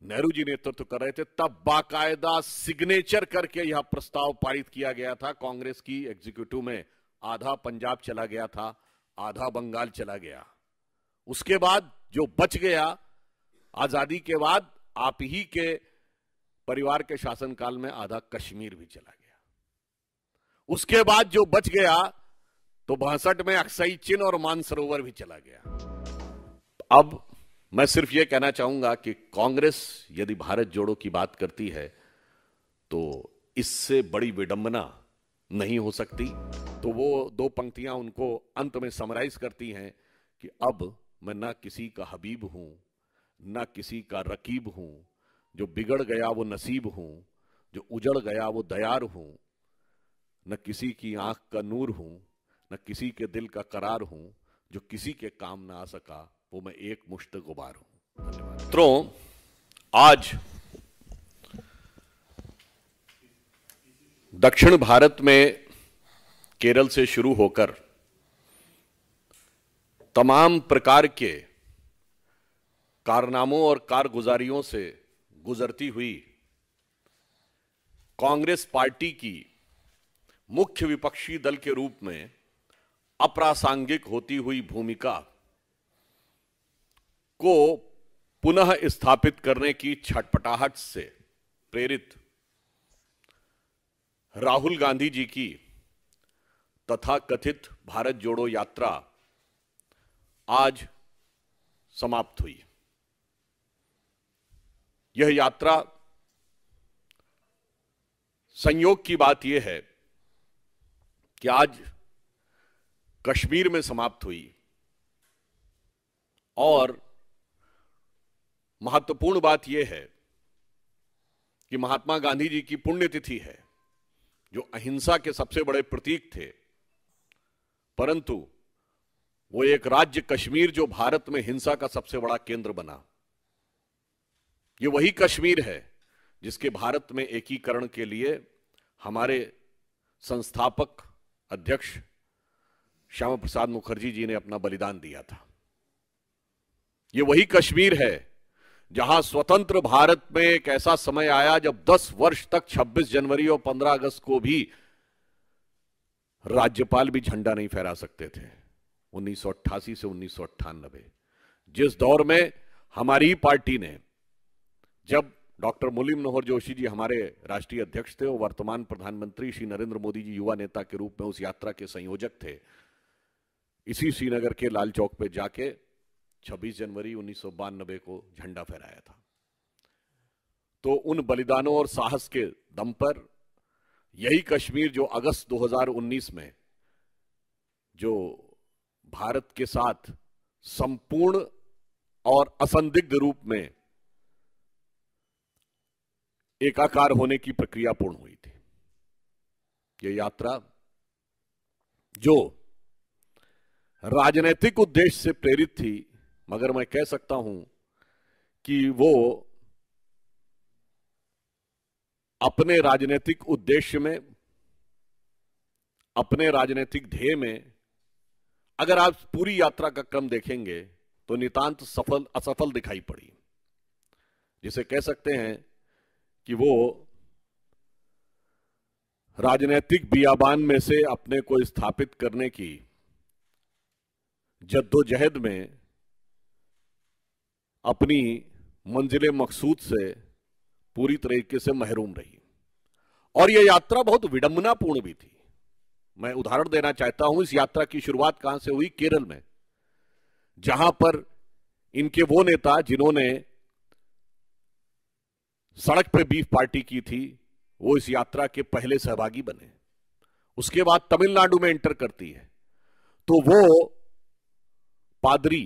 नेहरू जी नेतृत्व कर रहे थे, तब बाकायदा सिग्नेचर करके यह प्रस्ताव पारित किया गया था कांग्रेस की एग्जीक्यूटिव में। आधा पंजाब चला गया था, आधा बंगाल चला गया। उसके बाद जो बच गया, आजादी के बाद आप ही के परिवार के शासनकाल में आधा कश्मीर भी चला गया। उसके बाद जो बच गया तो 62 में अक्साई चिन और मानसरोवर भी चला गया। अब मैं सिर्फ यह कहना चाहूंगा कि कांग्रेस यदि भारत जोड़ो की बात करती है तो इससे बड़ी विडंबना नहीं हो सकती। तो वो दो पंक्तियां उनको अंत में समराइज करती हैं कि अब मैं ना किसी का हबीब हूं, ना किसी का रकीब हूं, जो बिगड़ गया वो नसीब हूं, जो उजड़ गया वो दयार हूं, न किसी की आंख का नूर हूं, न किसी के दिल का करार हूं, जो किसी के काम ना आ सका वो मैं एक मुश्त गुबार हूं। मित्रों, आज दक्षिण भारत में केरल से शुरू होकर तमाम प्रकार के कारनामों और कारगुजारियों से गुजरती हुई कांग्रेस पार्टी की मुख्य विपक्षी दल के रूप में अप्रासंगिक होती हुई भूमिका को पुनः स्थापित करने की छटपटाहट से प्रेरित राहुल गांधी जी की तथाकथित भारत जोड़ो यात्रा आज समाप्त हुई। यह यात्रा, संयोग की बात यह है कि आज कश्मीर में समाप्त हुई और महत्वपूर्ण बात यह है कि महात्मा गांधी जी की पुण्यतिथि है, जो अहिंसा के सबसे बड़े प्रतीक थे, परंतु वो एक राज्य कश्मीर जो भारत में हिंसा का सबसे बड़ा केंद्र बना। ये वही कश्मीर है जिसके भारत में एकीकरण के लिए हमारे संस्थापक अध्यक्ष श्यामा प्रसाद मुखर्जी जी ने अपना बलिदान दिया था। ये वही कश्मीर है जहां स्वतंत्र भारत में एक ऐसा समय आया जब 10 वर्ष तक 26 जनवरी और 15 अगस्त को भी राज्यपाल भी झंडा नहीं फहरा सकते थे। 1988 से 1998, जिस दौर में हमारी पार्टी ने, जब डॉक्टर मुरली मनोहर जोशी जी हमारे राष्ट्रीय अध्यक्ष थे और वर्तमान प्रधानमंत्री श्री नरेंद्र मोदी जी युवा नेता के रूप में उस यात्रा के संयोजक थे, इसी श्रीनगर के लाल चौक पे जाके 26 जनवरी 1992 को झंडा फहराया था। तो उन बलिदानों और साहस के दम पर यही कश्मीर जो अगस्त 2019 में जो भारत के साथ संपूर्ण और असंदिग्ध रूप में एकाकार होने की प्रक्रिया पूर्ण हुई थी। यह यात्रा जो राजनीतिक उद्देश्य से प्रेरित थी, मगर मैं कह सकता हूं कि वो अपने राजनीतिक उद्देश्य में, अपने राजनीतिक ध्येय में, अगर आप पूरी यात्रा का क्रम देखेंगे तो नितांत सफल असफल दिखाई पड़ी। जिसे कह सकते हैं कि वो राजनीतिक बियाबान में से अपने को स्थापित करने की जद्दोजहद में अपनी मंजिल मकसूद से पूरी तरीके से महरूम रही। और यह यात्रा बहुत विडंबनापूर्ण भी थी। मैं उदाहरण देना चाहता हूं, इस यात्रा की शुरुआत कहां से हुई? केरल में, जहां पर इनके वो नेता जिन्होंने सड़क पे बीफ पार्टी की थी, वो इस यात्रा के पहले सहभागी बने। उसके बाद तमिलनाडु में एंटर करती है तो वो पादरी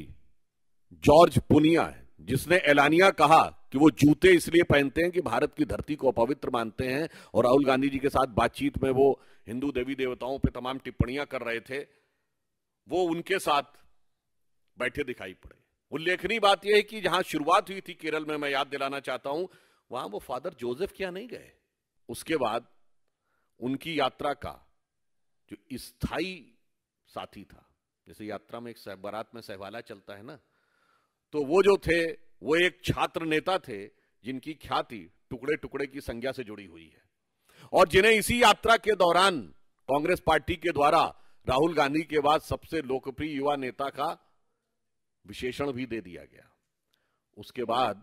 जॉर्ज पुनिया है जिसने एलानिया कहा कि वो जूते इसलिए पहनते हैं कि भारत की धरती को अपवित्र मानते हैं, और राहुल गांधी जी के साथ बातचीत में वो हिंदू देवी देवताओं पे तमाम टिप्पणियां कर रहे थे, वो उनके साथ बैठे दिखाई पड़े। उल्लेखनीय बात यह है कि जहां शुरुआत हुई थी केरल में, मैं याद दिलाना चाहता हूं, वहां वो फादर जोसेफ क्या नहीं गए। उसके बाद उनकी यात्रा का जो स्थायी साथी था, जैसे यात्रा में एक बारात में सहवाला चलता है ना, तो वो जो थे वो एक छात्र नेता थे जिनकी ख्याति टुकड़े टुकड़े की संज्ञा से जुड़ी हुई है और जिन्हें इसी यात्रा के दौरान कांग्रेस पार्टी के द्वारा राहुल गांधी के बाद सबसे लोकप्रिय युवा नेता का विशेषण भी दे दिया गया। उसके बाद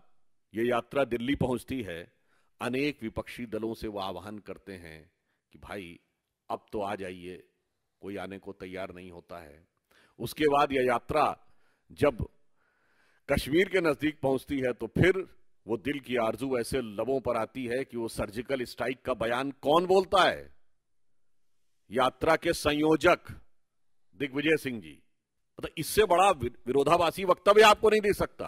यह यात्रा दिल्ली पहुंचती है। अनेक विपक्षी दलों से वो आह्वान करते हैं कि भाई अब तो आ जाइए, कोई आने को तैयार नहीं होता है। उसके बाद यह यात्रा जब कश्मीर के नजदीक पहुंचती है तो फिर वो दिल की आरजू ऐसे लबों पर आती है कि वो सर्जिकल स्ट्राइक का बयान कौन बोलता है? यात्रा के संयोजक दिग्विजय सिंह जी। मतलब इससे बड़ा विरोधाभासी वक्तव्य आपको नहीं दे सकता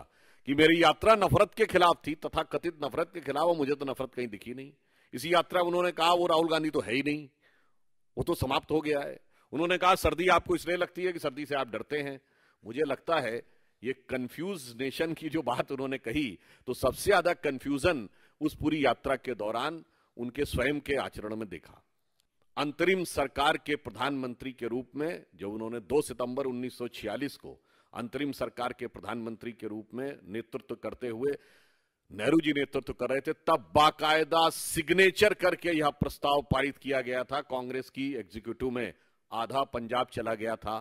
कि मेरी यात्रा नफरत के खिलाफ थी, तथा कथित नफरत के खिलाफ, और मुझे तो नफरत कहीं दिखी नहीं। इसी यात्रा में उन्होंने कहा वो राहुल गांधी तो है ही नहीं, वो तो समाप्त हो गया है। उन्होंने कहा सर्दी आपको इसलिए लगती है कि सर्दी से आप डरते हैं। मुझे लगता है ये कंफ्यूज नेशन की जो बात उन्होंने कही, तो सबसे ज्यादा कंफ्यूजन उस पूरी यात्रा के दौरान उनके स्वयं के आचरण में देखा। अंतरिम सरकार के प्रधानमंत्री के रूप में जब उन्होंने 2 सितंबर 1946 को अंतरिम सरकार के प्रधानमंत्री के रूप में नेतृत्व करते हुए नेहरू जी नेतृत्व कर रहे थे, तब बाकायदा सिग्नेचर करके यह प्रस्ताव पारित किया गया था कांग्रेस की एग्जीक्यूटिव में। आधा पंजाब चला गया था,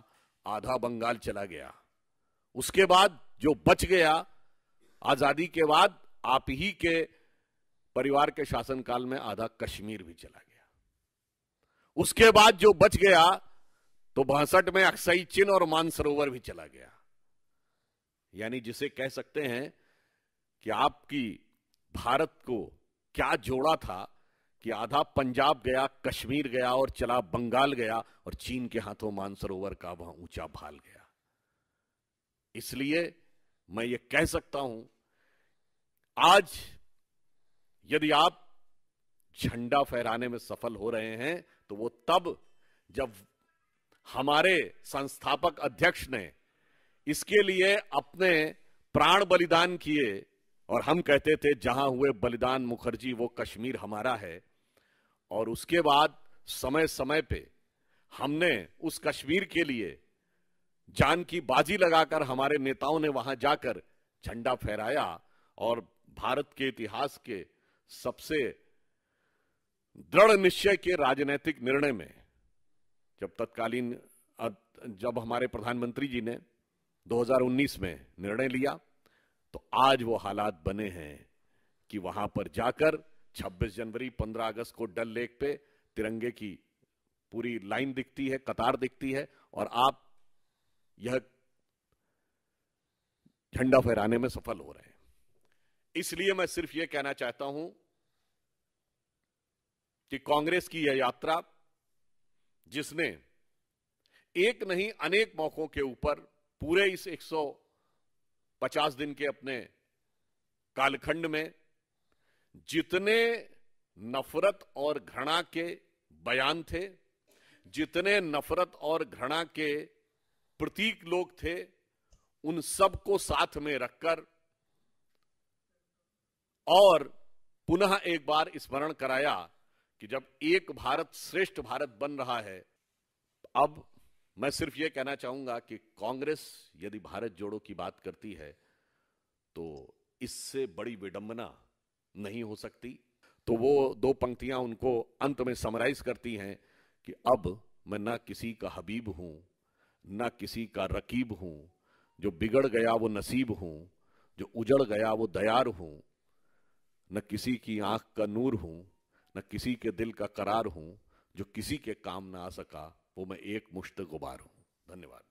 आधा बंगाल चला गया। उसके बाद जो बच गया, आजादी के बाद आप ही के परिवार के शासनकाल में आधा कश्मीर भी चला गया। उसके बाद जो बच गया तो 62 में अक्साई चिन और मानसरोवर भी चला गया। यानी जिसे कह सकते हैं कि आपकी भारत को क्या जोड़ा था कि आधा पंजाब गया, कश्मीर गया और चला बंगाल गया, और चीन के हाथों मानसरोवर का वहां ऊंचा भाल गया। इसलिए मैं ये कह सकता हूं, आज यदि आप झंडा फहराने में सफल हो रहे हैं तो वो तब जब हमारे संस्थापक अध्यक्ष ने इसके लिए अपने प्राण बलिदान किए, और हम कहते थे जहां हुए बलिदान मुखर्जी वो कश्मीर हमारा है। और उसके बाद समय समय पे हमने उस कश्मीर के लिए जान की बाजी लगाकर हमारे नेताओं ने वहां जाकर झंडा फहराया, और भारत के इतिहास के सबसे दृढ़ निश्चय के राजनीतिक निर्णय में जब हमारे प्रधानमंत्री जी ने 2019 में निर्णय लिया, तो आज वो हालात बने हैं कि वहां पर जाकर 26 जनवरी 15 अगस्त को डल लेक पे तिरंगे की पूरी लाइन दिखती है, कतार दिखती है, और आप यह झंडा फहराने में सफल हो रहे हैं। इसलिए मैं सिर्फ यह कहना चाहता हूं कि कांग्रेस की यह यात्रा, जिसने एक नहीं अनेक मौकों के ऊपर पूरे इस 150 दिन के अपने कालखंड में जितने नफरत और घृणा के बयान थे, जितने नफरत और घृणा के प्रतीक लोग थे, उन सबको साथ में रखकर और पुनः एक बार स्मरण कराया कि जब एक भारत श्रेष्ठ भारत बन रहा है, अब मैं सिर्फ यह कहना चाहूंगा कि कांग्रेस यदि भारत जोड़ो की बात करती है तो इससे बड़ी विडंबना नहीं हो सकती। तो वो 2 पंक्तियां उनको अंत में समराइज करती हैं कि अब मैं ना किसी का हबीब हूं, ना किसी का रकीब हूं, जो बिगड़ गया वो नसीब हूं, जो उजड़ गया वो दयार हूं, न किसी की आंख का नूर हूं, न किसी के दिल का करार हूं, जो किसी के काम ना आ सका वो मैं एक मुश्त गुबार हूं। धन्यवाद।